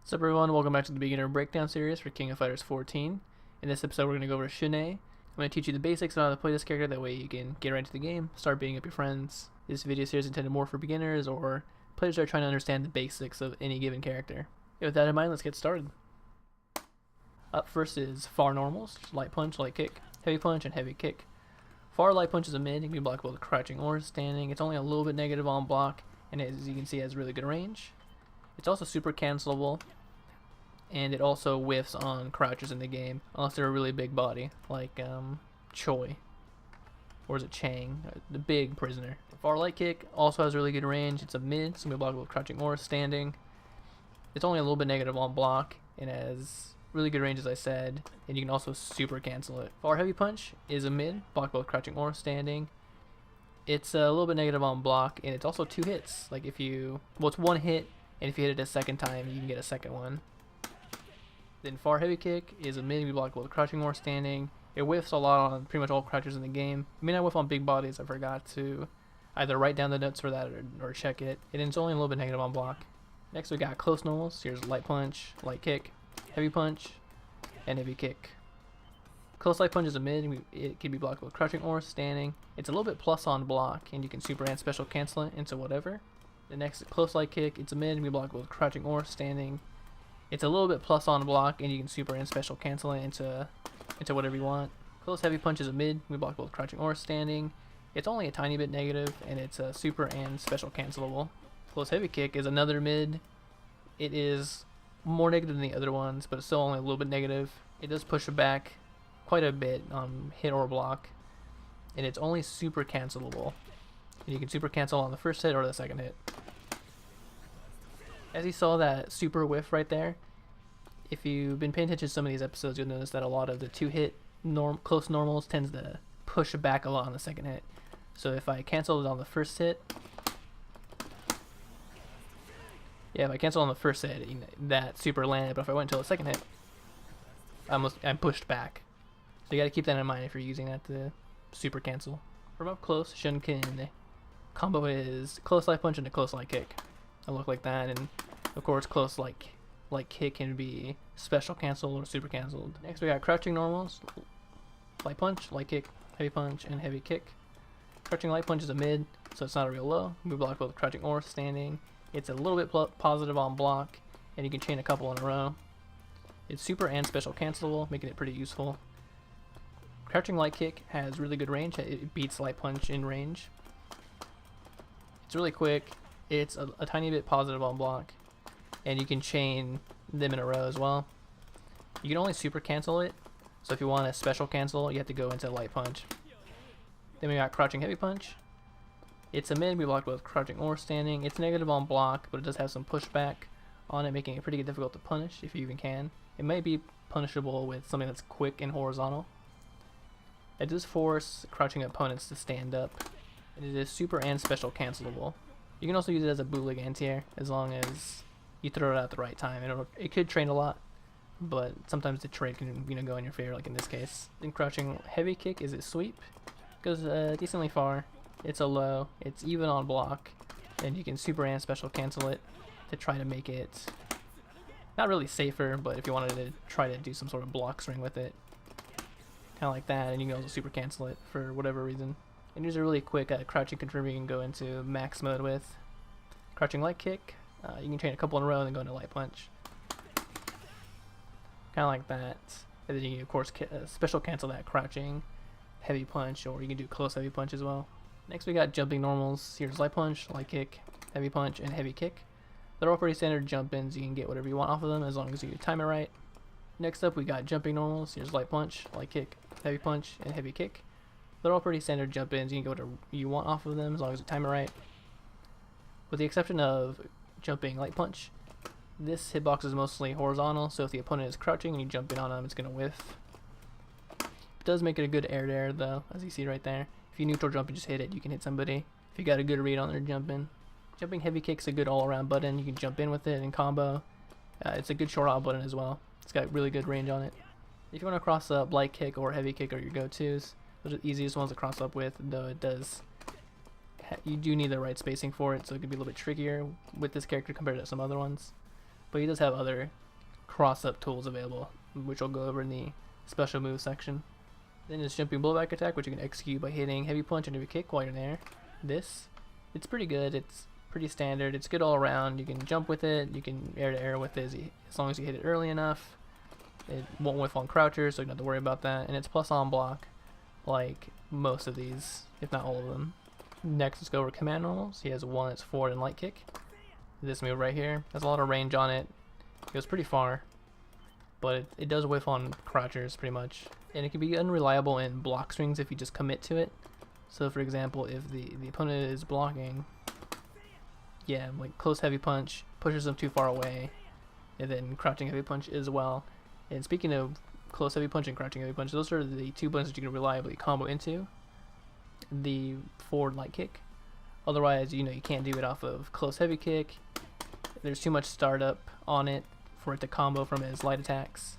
What's up everyone, welcome back to the beginner breakdown series for King of Fighters 14. In this episode we're going to go over Shun'ei. I'm going to teach you the basics on how to play this character, that way you can get right into the game, start beating up your friends. This video series is intended more for beginners or players that are trying to understand the basics of any given character. With that in mind, let's get started. Up first is far normals, light punch, light kick, heavy punch, and heavy kick. Far light punch is a mid, it can be blockable with crouching or standing. It's only a little bit negative on block, and as you can see it has really good range. It's also super cancelable, and it also whiffs on crouches in the game, unless they're a really big body, like Choi, or is it Chang, the big prisoner. Far light kick also has really good range. It's a mid, so it can be blockable with crouching or standing. It's only a little bit negative on block, and has really good range as I said, and you can also super cancel it. Far heavy punch is a mid, blockable with crouching or standing. It's a little bit negative on block, and it's also 2 hits. Like if you, well, it's 1 hit, and if you hit it a second time, you can get a second one. Then far heavy kick is a mid, can be blockable with crouching or standing. It whiffs a lot on pretty much all crouchers in the game. It may not whiff on big bodies. I forgot to either write down the notes for that or check it. And it's only a little bit negative on block. Next we got close normals. Here's light punch, light kick, heavy punch, and heavy kick. Close light punch is a mid, it can be blockable with crouching or standing. It's a little bit plus on block, and you can super and special cancel it into whatever. The next close light kick, it's a mid, it can be blockable with crouching or standing. It's a little bit plus on block, and you can super and special cancel it into whatever you want. Close heavy punch is a mid, it can be blockable with crouching or standing. It's only a tiny bit negative, and it's a super and special cancelable. Close heavy kick is another mid. It is more negative than the other ones, but it's still only a little bit negative. It does push it back quite a bit on hit or block, and it's only super cancelable. And you can super cancel on the first hit or the second hit. As you saw that super whiff right there, if you've been paying attention to some of these episodes, you'll notice that a lot of the 2-hit close normals tends to push it back a lot on the second hit. So if I cancel it on the first hit, if I cancel on the first hit, that super landed, but if I went until the second hit, I'm pushed back. So you gotta keep that in mind if you're using that to super cancel. From up close, Shun can combo his close light punch into close light kick. It'll look like that, and of course close light kick can be special canceled or super canceled. Next we got crouching normals, light punch, light kick, heavy punch, and heavy kick. Crouching light punch is a mid, so it's not a real low. We block both crouching or standing. It's a little bit positive on block, and you can chain a couple in a row. It's super and special cancelable, making it pretty useful. Crouching light kick has really good range. It beats light punch in range. It's really quick. It's a tiny bit positive on block, and you can chain them in a row as well. You can only super cancel it, so if you want a special cancel, you have to go into light punch. Then we got crouching heavy punch. It's a mid, we block both crouching or standing. It's negative on block, but it does have some pushback on it, making it pretty difficult to punish if you even can. It may be punishable with something that's quick and horizontal. It does force crouching opponents to stand up, and it is super and special cancelable. You can also use it as a bootleg anti-air as long as you throw it out at the right time. It could train a lot, but sometimes the trade can go in your favor, like in this case. Then crouching heavy kick is a sweep. Goes decently far. It's a low. It's even on block, and you can super and special cancel it to try to make it not really safer, but if you wanted to try to do some sort of block string with it, kind of like that, and you can also super cancel it for whatever reason. And here's a really quick crouching controller you can go into max mode with. Crouching light kick, you can chain a couple in a row and then go into light punch. Kind of like that. And then you can of course special cancel that crouching heavy punch, or you can do close heavy punch as well. Next we got jumping normals. Here's light punch, light kick, heavy punch, and heavy kick. They're all pretty standard jump-ins. You can get whatever you want off of them as long as you time it right. Next up we got jumping normals. Here's light punch, light kick, heavy punch, and heavy kick. They're all pretty standard jump-ins. You can get whatever you want off of them as long as you time it right. With the exception of jumping light punch, this hitbox is mostly horizontal, so if the opponent is crouching and you jump in on them, it's going to whiff. It does make it a good air though, as you see right there. If you neutral jump and just hit it, you can hit somebody. If you got a good read on their jump-in. Jumping heavy kick's a good all-around button. You can jump in with it and combo. It's a good short out button as well. It's got really good range on it. If you want to cross up light kick or heavy kick are your go-tos. Those are the easiest ones to cross up with, though you do need the right spacing for it, so it can be a little bit trickier with this character compared to some other ones. but he does have other cross-up tools available, which I'll go over in the special move section. Then his jumping blowback attack, which you can execute by hitting heavy punch and heavy kick while you're there. It's pretty good. It's pretty standard. It's good all around. You can jump with it. You can air to air with it as long as you hit it early enough. It won't whiff on crouchers, so you don't have to worry about that. And it's plus on block, like most of these, if not all of them. Next, let's go over command normals. He has one that's forward and light kick. This move right here has a lot of range on it. It goes pretty far, but it does whiff on crouchers pretty much. And it can be unreliable in block strings if you just commit to it. So for example, if the opponent is blocking, yeah, like close heavy punch, pushes them too far away, and then crouching heavy punch as well. And speaking of close heavy punch and crouching heavy punch, those are the two buttons that you can reliably combo into. The forward light kick. Otherwise, you can't do it off of close heavy kick. There's too much startup on it for it to combo from his light attacks.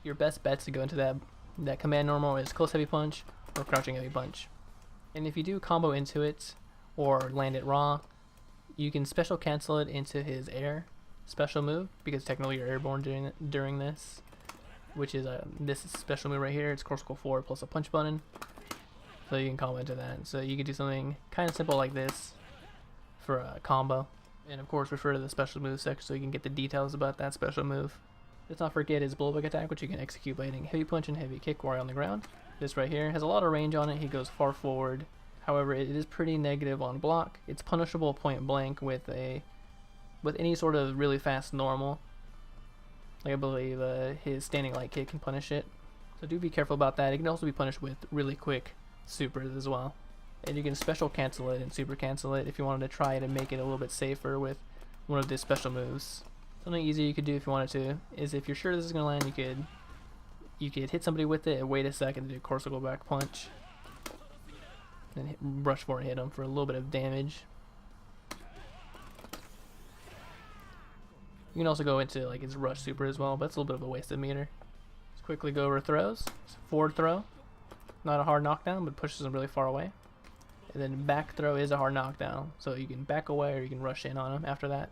Your best bets to go into that command normal is close heavy punch or crouching heavy punch. And if you do combo into it or land it raw, you can special cancel it into his air special move, because technically you're airborne during this, which is this special move right here. It's corsical forward plus a punch button, so you can combo into that. So you can do something kind of simple like this for a combo, and of course refer to the special move section so you can get the details about that special move. Let's not forget his blowback attack, which you can execute by hitting heavy punch and heavy kick while you're on the ground. This right here has a lot of range on it. He goes far forward. However, it is pretty negative on block. It's punishable point blank with any sort of really fast normal. Like I believe his standing light kick can punish it. So do be careful about that. It can also be punished with really quick supers as well. And you can special cancel it and super cancel it if you wanted to try to make it a little bit safer with one of the special moves. Something easy you could do if you wanted to is, if you're sure this is going to land, you could hit somebody with it and wait a second to do a corsical back punch. Then rush forward and hit him for a little bit of damage. You can also go into like his rush super as well, but it's a little bit of a wasted meter. Let's quickly go over throws. It's a forward throw, not a hard knockdown, but pushes him really far away. And then back throw is a hard knockdown, so you can back away or you can rush in on him after that.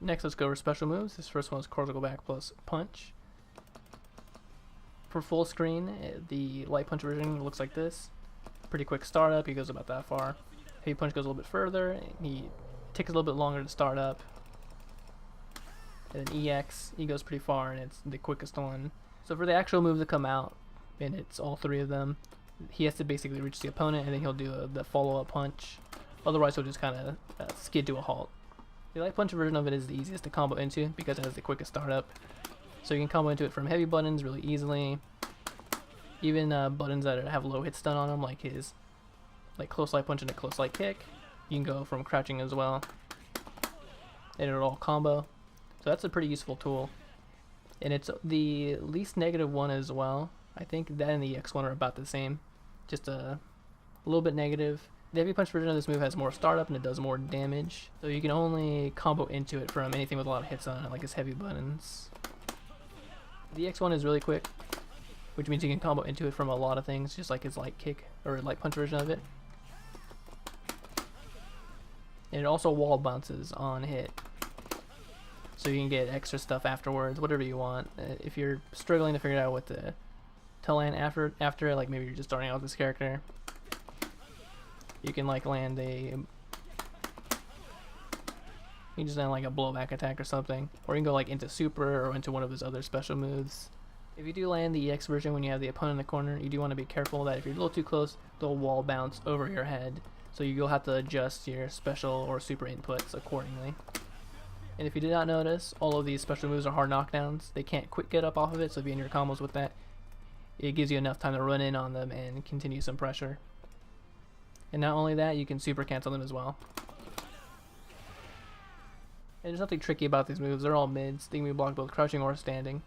Next, let's go over special moves. This first one is corsical back plus punch. For full screen, the light punch version looks like this. Pretty quick startup, he goes about that far. Heavy punch goes a little bit further, and he takes a little bit longer to start up. And then EX, he goes pretty far, and it's the quickest one. So for the actual move to come out, and it's all three of them, he has to basically reach the opponent, and then he'll do the follow-up punch. Otherwise, he'll just kind of skid to a halt. The light punch version of it is the easiest to combo into because it has the quickest startup. So you can combo into it from heavy buttons really easily. Even buttons that have low hit stun on them, like his close light punch and a close light kick. You can go from crouching as well, and it'll all combo. So that's a pretty useful tool. And it's the least negative one as well. I think that and the EX one are about the same, just a little bit negative. The heavy punch version of this move has more startup and it does more damage, so you can only combo into it from anything with a lot of hits on it, like his heavy buttons. The EX one is really quick, which means you can combo into it from a lot of things, just like his light kick or light punch version of it. And it also wall bounces on hit, so you can get extra stuff afterwards, whatever you want. If you're struggling to figure out what to land after it, like maybe you're just starting out with this character, you can land you can just land like a blowback attack or something, or you can go into super or into one of his other special moves. If you do land the EX version when you have the opponent in the corner, you do want to be careful that if you're a little too close, they'll wall bounce over your head, so you'll have to adjust your special or super inputs accordingly. And if you did not notice, all of these special moves are hard knockdowns. They can't quick get up off of it, so if you end your combos with that, it gives you enough time to run in on them and continue some pressure. And not only that, you can super cancel them as well. And there's nothing tricky about these moves. They're all mids. They can be blocked both crouching or standing.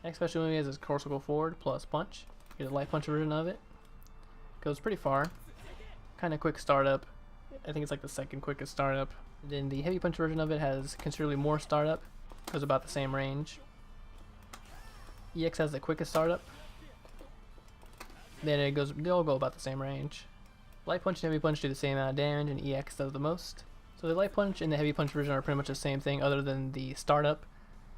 Next special move is corsical forward plus punch. You get a light punch version of it. Goes pretty far. Kind of quick startup. I think it's like the second quickest startup. And then the heavy punch version of it has considerably more startup. Goes about the same range. EX has the quickest startup. Then they all go about the same range. Light punch and heavy punch do the same amount of damage, and EX does the most. So the light punch and the heavy punch version are pretty much the same thing other than the startup.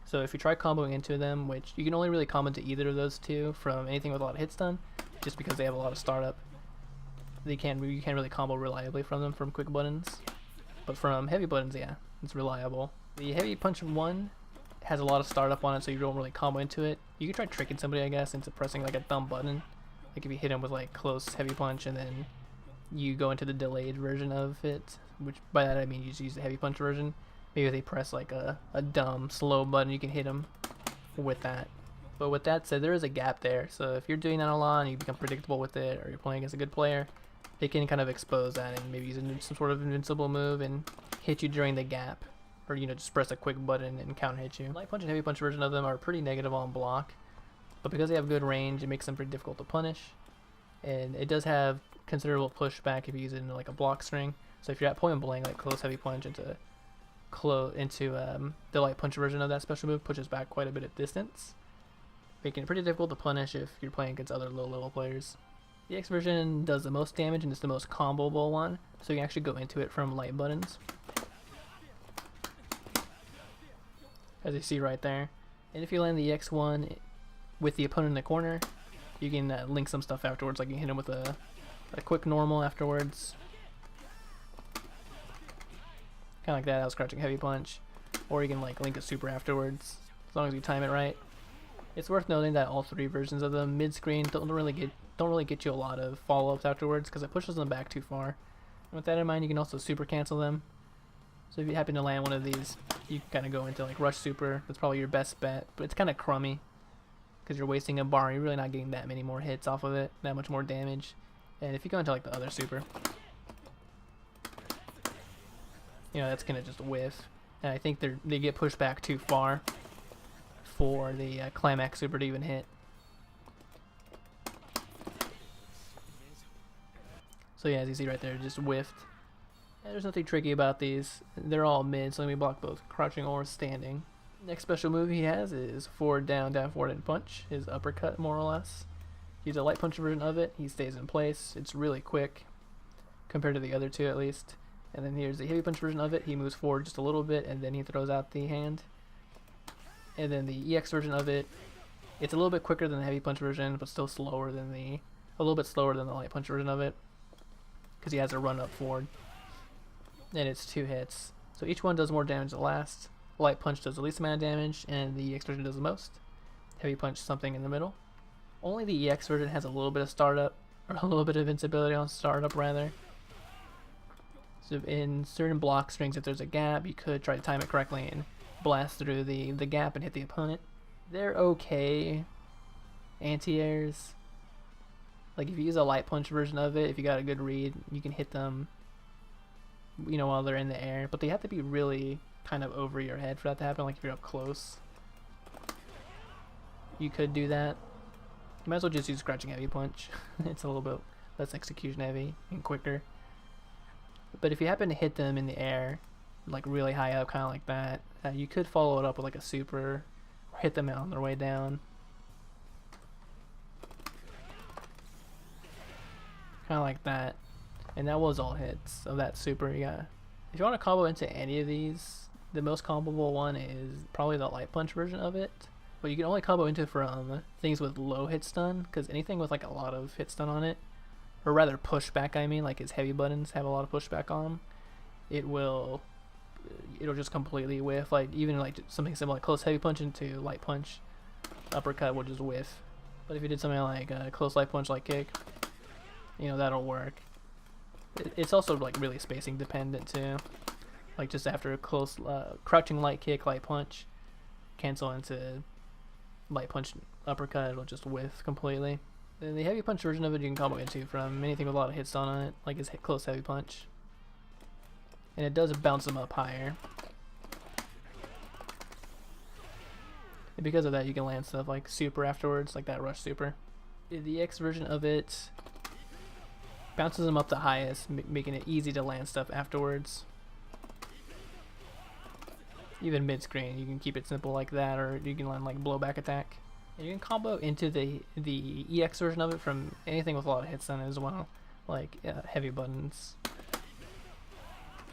So if you try comboing into them, which you can only really combo into either of those two from anything with a lot of hits done, just because they have a lot of startup. You can't really combo reliably from them from quick buttons. But from heavy buttons, yeah, it's reliable. The heavy punch 1 has a lot of startup on it, so you don't really combo into it. You can try tricking somebody, I guess, into pressing like a thumb button. Like if you hit him with like close heavy punch and then you go into the delayed version of it, which by that I mean you just use the heavy punch version. Maybe if they press like a dumb slow button, you can hit them with that. But with that said, there is a gap there, so if you're doing that a lot and you become predictable with it, or you're playing against a good player, they can kind of expose that and maybe use some sort of invincible move and hit you during the gap, or just press a quick button and counter hit you. Light punch and heavy punch version of them are pretty negative on block, but because they have good range, it makes them pretty difficult to punish, and it does have considerable pushback if you use it in like a block string. So if you're at point blank, like close heavy punch into the light punch version of that special move pushes back quite a bit of distance, making it pretty difficult to punish if you're playing against other low level players. The X version does the most damage and is the most comboable one, so you can actually go into it from light buttons, as you see right there. And if you land the X1 with the opponent in the corner, you can link some stuff afterwards, like you can hit him with a quick normal afterwards. Kind of like that, I was crouching heavy punch. Or you can like link a super afterwards, as long as you time it right. It's worth noting that all three versions of them mid-screen don't really get you a lot of follow-ups afterwards, because it pushes them back too far. And with that in mind, you can also super cancel them. So if you happen to land one of these, you can kind of go into like rush super. That's probably your best bet, but it's kind of crummy because you're wasting a bar. You're really not getting that many more hits off of it, that much more damage. And if you go into like the other super, that's gonna just whiff. And I think they get pushed back too far for the Climax super to even hit. So yeah, as you see right there, just whiffed. And there's nothing tricky about these. They're all mid, so let me block both crouching or standing. Next special move he has is forward, down, forward, and punch. His uppercut, more or less. He's a light punch version of it. He stays in place. It's really quick, compared to the other two at least. And then here's the heavy punch version of it. He moves forward just a little bit, and then he throws out the hand. And then the EX version of it, it's a little bit quicker than the heavy punch version, but still slower than a little bit slower than the light punch version of it, because he has a run up forward. And it's 2 hits. So each one does more damage than the last. Light punch does the least amount of damage, and the EX version does the most. Heavy punch something in the middle. Only the EX version has a little bit of startup, or a little bit of invincibility on startup rather. So in certain block strings, if there's a gap, you could try to time it correctly and blast through the gap and hit the opponent. They're okay anti-airs. Like if you use a light punch version of it, if you got a good read, you can hit them while they're in the air, but they have to be really kind of over your head for that to happen. Like if you're up close, you could do that. You might as well just use crouching heavy punch. It's a little bit less execution heavy and quicker. But if you happen to hit them in the air, like really high up, kind of like that, you could follow it up with like a super, or hit them on their way down. Kind of like that. And that was all hits of that super. Yeah. If you want to combo into any of these, the most comboable one is probably the light punch version of it. But you can only combo into from things with low hit stun, because anything with like a lot of hit stun on it, or rather pushback, I mean, like his heavy buttons have a lot of pushback on them, it'll just completely whiff. Like even like something similar, like close heavy punch into light punch, uppercut will just whiff. But if you did something like close light punch, light kick, that'll work. It's also like really spacing dependent too. Like just after a close crouching light kick, light punch, cancel into light punch, uppercut, it'll just whiff completely. Then the heavy punch version of it you can combo into from anything with a lot of hits on it, like his close heavy punch. And it does bounce them up higher. And because of that, you can land stuff like super afterwards, like that rush super. The X version of it bounces them up the highest, making it easy to land stuff afterwards. Even mid-screen, you can keep it simple like that, or you can land like blowback attack. And you can combo into the EX version of it from anything with a lot of hits on it as well, like heavy buttons.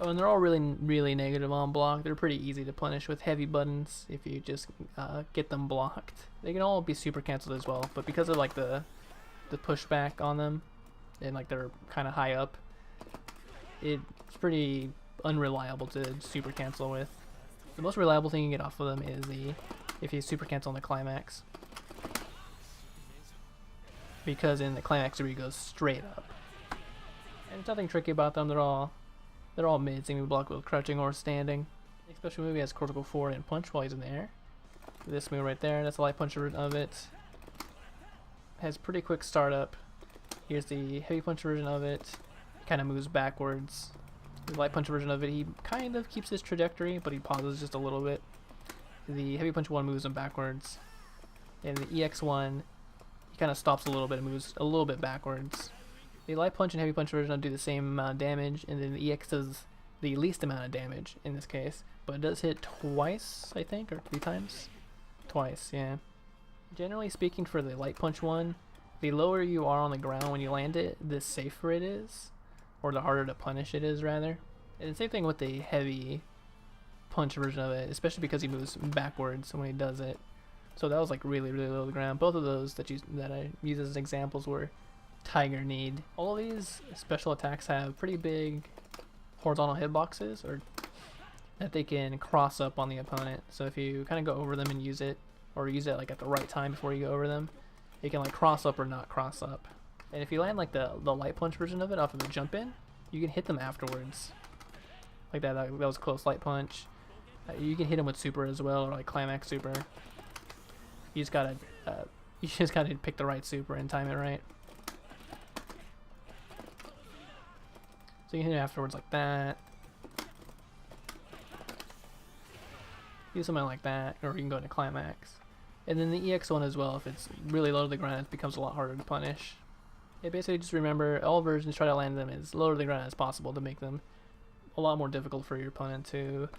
Oh, and they're all really negative on block. They're pretty easy to punish with heavy buttons if you just get them blocked. They can all be super cancelled as well, but because of like the pushback on them and like they're kind of high up, it's pretty unreliable to super cancel with. The most reliable thing you get off of them is if you super cancel on the Climax, because in the Climax it goes straight up. And there's nothing tricky about them. They're all mids and can be blocked with crouching or standing. The special move has critical forward and punch while he's in the air. This move right there, that's the light punch version of it. Has pretty quick startup. Here's the heavy punch version of it. It kind of moves backwards. The light punch version of it, he kind of keeps his trajectory, but he pauses just a little bit. The heavy punch one moves him backwards. And the EX1, he kind of stops a little bit and moves a little bit backwards. The light punch and heavy punch version do the same amount of damage, and then the EX does the least amount of damage in this case, but it does hit twice, I think, or 3 times? Twice, yeah. Generally speaking, for the light punch one, the lower you are on the ground when you land it, the safer it is, or the harder to punish it is, rather. And the same thing with the heavy punch version of it, especially because he moves backwards when he does it. So that was like really low to the ground. Both of those that I use as examples were Tiger Need. All of these special attacks have pretty big horizontal hitboxes, or that they can cross up on the opponent. So if you kind of go over them and use it, or use it like at the right time before you go over them, it can like cross up or not cross up. And if you land like the light punch version of it off of the jump in, you can hit them afterwards. Like that was a close light punch. You can hit them with super as well, or like Climax super. You just gotta pick the right super and time it right. So you can hit it afterwards like that. Do something like that, or you can go into Climax. And then the EX1 as well, if it's really low to the ground, it becomes a lot harder to punish. Yeah, basically just remember, all versions try to land them as low to the ground as possible to make them a lot more difficult for your opponent to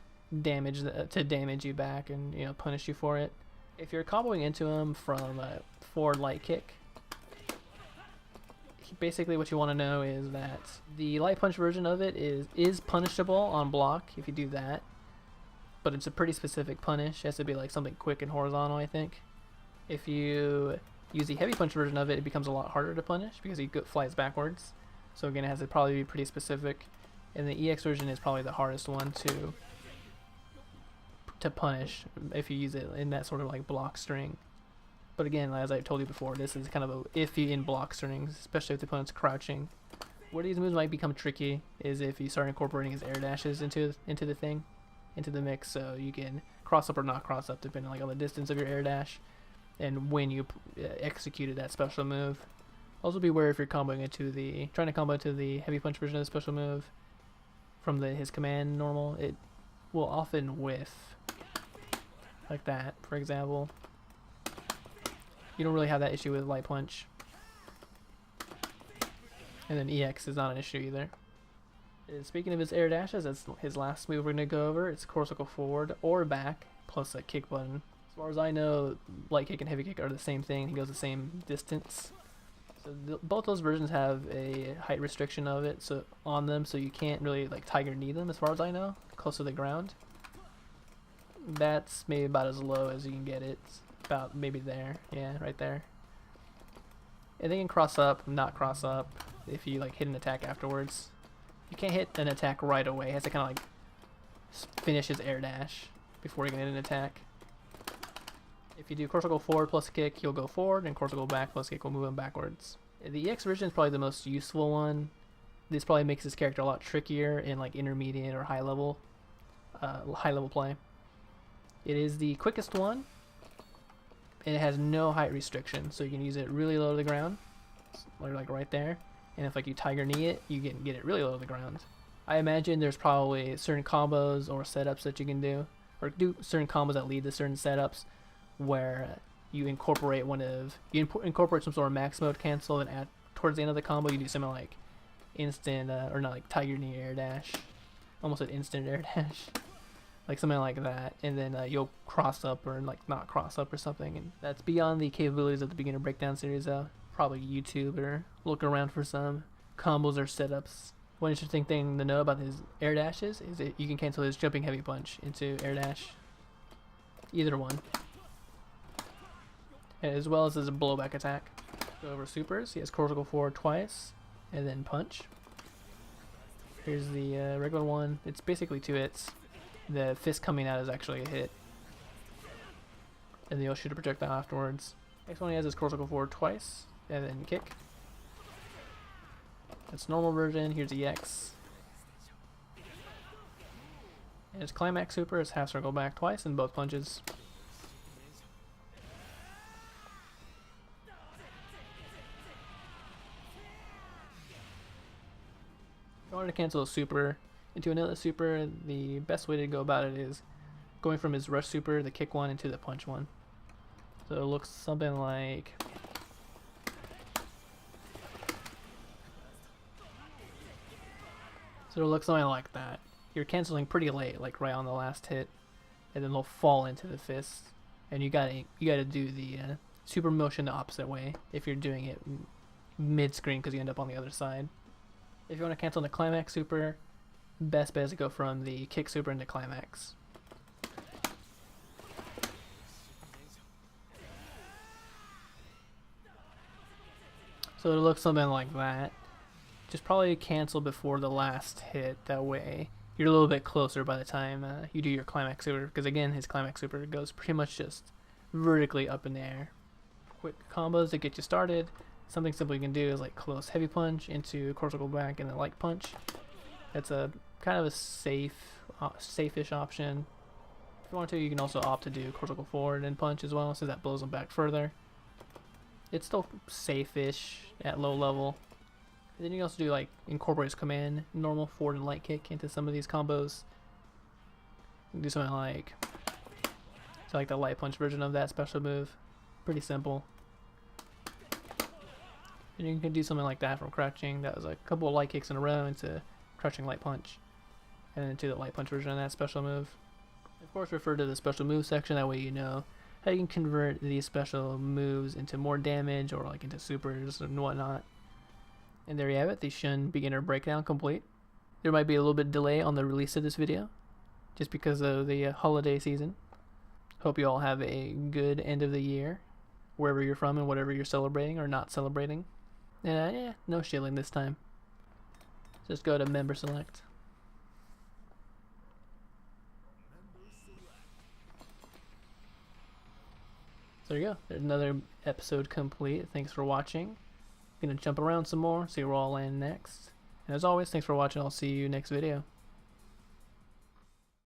damage you back and punish you for it. If you're comboing into him from a forward light kick, basically what you want to know is that the light punch version of it is punishable on block if you do that, but it's a pretty specific punish. It has to be like something quick and horizontal, I think. If you use the heavy punch version of it, it becomes a lot harder to punish because he flies backwards. So again, it has to probably be pretty specific. And the EX version is probably the hardest one to punish if you use it in that sort of like block string. But again, as I told you before, this is kind of a iffy in block strings, especially if the opponent's crouching. Where these moves might become tricky is if you start incorporating his air dashes into the mix, so you can cross up or not cross up depending on the distance of your air dash and when you executed that special move. Also beware if you're trying to combo into the heavy punch version of the special move from his command normal, it will often whiff like that, for example. You don't really have that issue with light punch. And then EX is not an issue either. And speaking of his air dashes, that's his last move we're going to go over. It's critical forward or back plus a kick button. As far as I know, light kick and heavy kick are the same thing. He goes the same distance. So both those versions have a height restriction of it on them, so you can't really Tiger Knee them as far as I know, close to the ground. That's maybe about as low as you can get it. About maybe there, yeah, right there. And they can cross up, not cross up, if you hit an attack afterwards. You can't hit an attack right away. It has to kind of finish his air dash before you can hit an attack. If you do critical forward plus kick, he'll go forward, and critical back plus kick will move him backwards. The EX version is probably the most useful one. This probably makes this character a lot trickier in intermediate or high level play. It is the quickest one, and it has no height restriction, so you can use it really low to the ground, like right there. And if you Tiger Knee it, you can get it really low to the ground. I imagine there's probably certain combos or setups that you can do, or do certain combos that lead to certain setups, where you incorporate incorporate some sort of max mode cancel, and towards the end of the combo you do something like instant or not Tiger Knee air dash, almost an instant air dash. Something like that, and then you'll cross up or not cross up or something, and that's beyond the capabilities of the beginner breakdown series. Probably YouTube or look around for some combos or setups. One interesting thing to know about his air dashes is that you can cancel his jumping heavy punch into air dash. Either one. As well as his blowback attack. Go over supers. He has cortical forward twice, and then punch. Here's the regular one. It's basically 2 hits. The fist coming out is actually a hit. And then you'll shoot a projectile afterwards. Next one he has is cortical forward twice, and then kick. That's normal version. Here's EX. And his Climax super is half circle back twice in both punches. If you wanted to cancel a super into another super, the best way to go about it is going from his rush super, the kick one, into the punch one. So it looks something like... So it looks something like that. You're canceling pretty late, like right on the last hit, and then they'll fall into the fist. And you gotta do the super motion the opposite way if you're doing it mid-screen, because you end up on the other side. If you want to cancel the Climax super, best bet is to go from the kick super into Climax. So it looks something like that. Just probably cancel before the last hit, that way you're a little bit closer by the time you do your Climax super, because again his Climax super goes pretty much just vertically up in the air. Quick combos to get you started. Something simple you can do is like close heavy punch into cortical back and then light punch. That's a kind of a safe-ish option. If you want to, you can also opt to do cortical forward and punch as well, so that blows them back further. It's still safe-ish at low level. And then you can also do like incorporate his command, normal forward and light kick into some of these combos. You can do something like the light punch version of that special move. Pretty simple. And you can do something like that from crouching. That was a couple of light kicks in a row into crouching light punch. And then to the light punch version of that special move. Of course, refer to the special move section, that way you know how you can convert these special moves into more damage or like into supers and whatnot. And there you have it, the Shun beginner breakdown complete. There might be a little bit of delay on the release of this video, just because of the holiday season. Hope you all have a good end of the year, wherever you're from and whatever you're celebrating or not celebrating. And yeah, no shilling this time. Just go to member select. So there you go. There's another episode complete. Thanks for watching. Gonna jump around some more, see where I'll land next. And as always, thanks for watching. I'll see you next video.